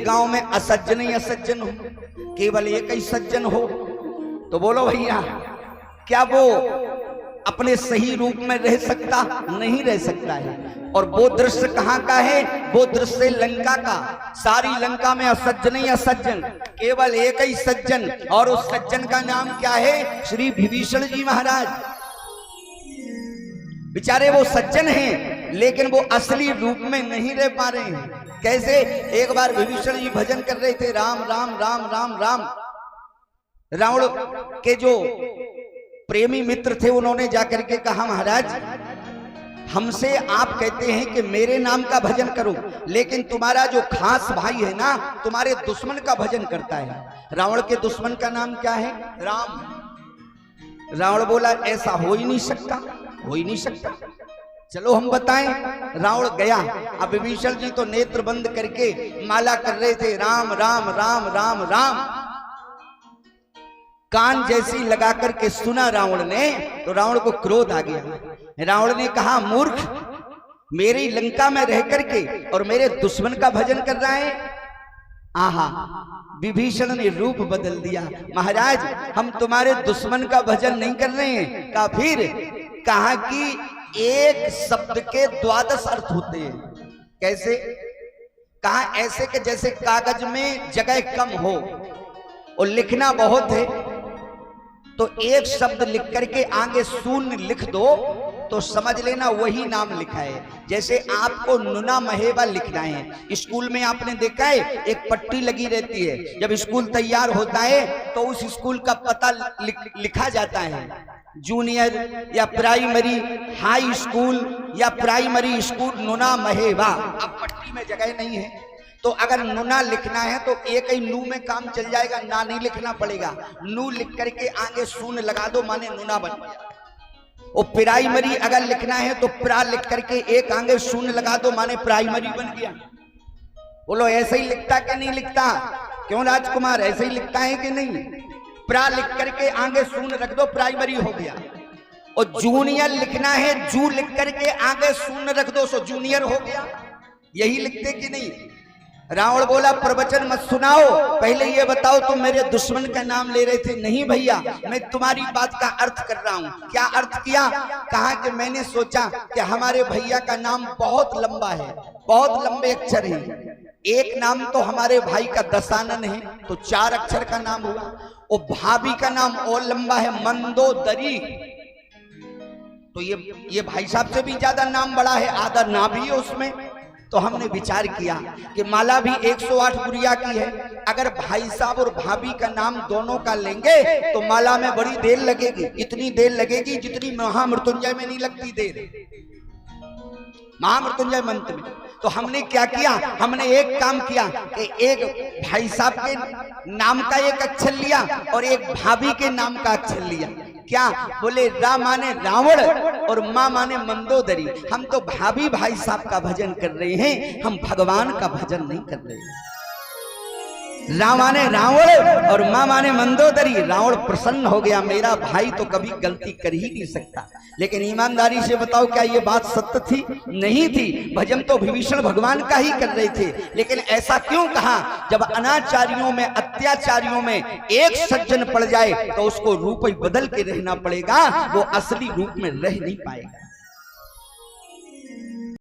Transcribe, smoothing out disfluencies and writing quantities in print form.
गांव में असज्जन ही असज्जन हो, केवल एक ही सज्जन हो, तो बोलो भैया क्या वो अपने सही रूप में रह सकता? नहीं रह सकता है। और वो दृश्य कहाँ का है? वो दृश्य लंका का। सारी लंका में असज्जन ही असज्जन, केवल एक ही सज्जन, और उस सज्जन का नाम क्या है? श्री विभीषण जी महाराज। बेचारे वो सज्जन हैं लेकिन वो असली रूप में नहीं रह पा रहे हैं। कैसे? एक बार विभीषण जी भजन कर रहे थे, राम राम राम राम राम। रावण के जो प्रेमी मित्र थे उन्होंने जाकर के कहा, महाराज हमसे आप कहते हैं कि मेरे नाम का भजन करो, लेकिन तुम्हारा जो खास भाई है ना, तुम्हारे दुश्मन का भजन करता है। रावण के दुश्मन का नाम क्या है? राम। रावण बोला ऐसा हो ही नहीं सकता, हो ही नहीं सकता, चलो हम बताएं। रावण गया। अब विभीषण जी तो नेत्र बंद करके माला कर रहे थे, राम राम राम राम राम। कान जैसी लगा करके सुना रावण ने, तो रावण को क्रोध आ गया। रावण ने कहा, मूर्ख, मेरी लंका में रह करके और मेरे दुश्मन का भजन कर रहा है। आहा, विभीषण ने रूप बदल दिया। महाराज हम तुम्हारे दुश्मन का भजन नहीं कर रहे हैं। कहा फिर? कहा कि एक शब्द के 12 अर्थ होते हैं। कैसे? कहा ऐसे कि जैसे कागज में जगह कम हो और लिखना बहुत है, तो एक शब्द लिख करके आगे शून्य लिख दो तो समझ लेना वही नाम लिखा है। जैसे आपको नुना महेबा लिखना है, स्कूल में आपने देखा है एक पट्टी लगी रहती है, जब स्कूल तैयार होता है तो उस स्कूल का पता लिखा जाता है, जूनियर या प्राइमरी हाई स्कूल या प्राइमरी स्कूल नुना महेबा। अब पट्टी में जगह नहीं है तो अगर नुना लिखना है तो एक ही नू में काम चल जाएगा, ना नहीं लिखना पड़ेगा। नू लिख करके आगे शून्य लगा दो, माने नुना बन गया। और प्राइमरी अगर लिखना है तो प्रा लिख करके एक आगे शून्य लगा दो, माने प्राइमरी बन गया। बोलो ऐसे ही लिखता कि नहीं लिखता? क्यों राजकुमार, ऐसे ही लिखता है कि नहीं? प्रा लिख करके आगे शून्य रख दो, प्राइमरी हो गया। और जूनियर लिखना है, जू लिख करके आगे शून्य रख दो, सो जूनियर हो गया। यही लिखते कि नहीं? रावण बोला प्रवचन मत सुनाओ, पहले ये बताओ तुम मेरे दुश्मन का नाम ले रहे थे। नहीं भैया, मैं तुम्हारी बात का अर्थ कर रहा हूँ। क्या अर्थ किया? कहा कि मैंने सोचा कि हमारे भैया का नाम बहुत लंबा है, बहुत लंबे अक्षर हैं। एक नाम तो हमारे भाई का दशानन है, तो 4 अक्षर का नाम हुआ। और भाभी का नाम और लंबा है, मंदोदरी, तो ये भाई साहब से भी ज्यादा नाम बड़ा है, आधा ना भी है उसमें। तो हमने विचार किया कि माला भी 108 गुड़िया की है, अगर भाई साहब और भाभी का नाम दोनों का लेंगे तो माला में बड़ी देर लगेगी, इतनी देर लगेगी जितनी महामृत्युंजय में नहीं लगती देर, महामृत्युंजय मंत्र में। तो हमने क्या किया? हमने एक काम किया कि एक भाई साहब के नाम का एक अक्षर लिया और एक भाभी के नाम का अक्षर लिया। क्या? बोले रा माने रावण और माँ माने मंदोदरी। हम तो भाभी भाई साहब का भजन कर रहे हैं, हम भगवान का भजन नहीं कर रहे हैं। रा माने रावण और माँ माने मंदोदरी। रावण प्रसन्न हो गया, मेरा भाई तो कभी गलती कर ही नहीं सकता। लेकिन ईमानदारी से बताओ क्या ये बात सत्य थी? नहीं थी। भजन तो विभीषण भगवान का ही कर रहे थे, लेकिन ऐसा क्यों कहा? जब अनाचारियों में, अत्याचारियों में एक सज्जन पड़ जाए तो उसको रूप ही बदल के रहना पड़ेगा, वो असली रूप में रह नहीं पाएगा।